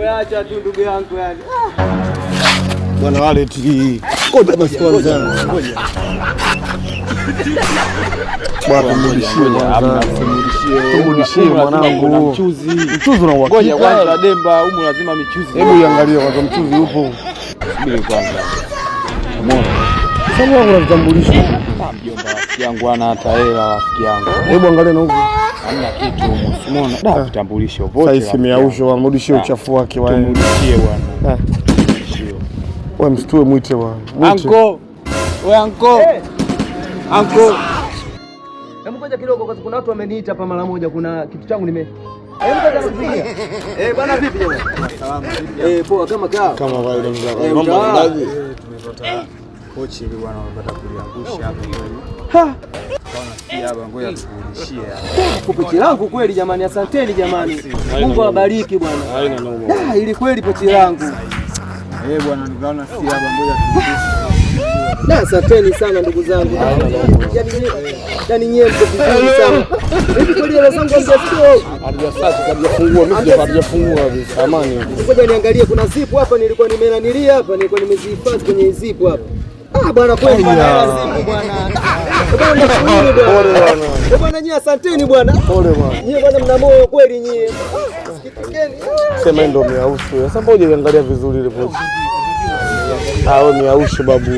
Acha tu ndugu yangu yani. Bwana wale ti. Ngoja basi kwanza. Ngoja. Bwana mrudishie mwanangu. Mchuzi una uhakika? Ngoja kwanza Demba, humu lazima michuzi. Hebu iangalie kwanza mchuzi upo. Subiri kwanza. Umeona? Sasa wangu na vitambulisho. Mjomba rafiki yangu ana hata hela rafiki yangu. Hebu angalia na huko. Hamna kitu humu. Umeona? Da vitambulisho vote. Sasa simeausho wamrudishie uchafu wake wao. Tumrudishie bwana. Wewe msitue mwite bwana. Anko. Wewe anko. Anko. Hebu ngoja kidogo kwanza, kuna watu wameniita hapa mara moja, kuna kitu changu hebu ngoja nakupigia. Bwana vipi jamani? Salamu vipi? Poa kama kaa. Kama kawaida mzee. Mambo ndaje? Tumepata kochi ile bwana wamepata kuliangusha hapo kweli. Ha. Bwana si hapa ngoja tukurudishie hapa. Pochi langu kweli jamani, asanteni jamani. Mungu awabariki bwana. Haina noma. Ili kweli pochi langu. Bwana nikaona si hapa ngoja tukurudishie. Asanteni sana ndugu zangu. Yaani nyewe mko vizuri sana. Hivi kweli hela zangu hajafungua mimi hajafungua kabisa. Amani. Ngoja niangalie, kuna zipu hapa nilikuwa nimenanilia hapa, nilikuwa nimezihifadhi kwenye zipu hapa. Bwana kweli bwana zipu bwana. Pole bwana. Bwana nyie asanteni bwana. Pole bwana. Nyie bwana mna moyo kweli nyie. Sikitikeni. Sema ndio miausu. Sasa ngoja niangalia vizuri ile pochi. Wewe miausu babu.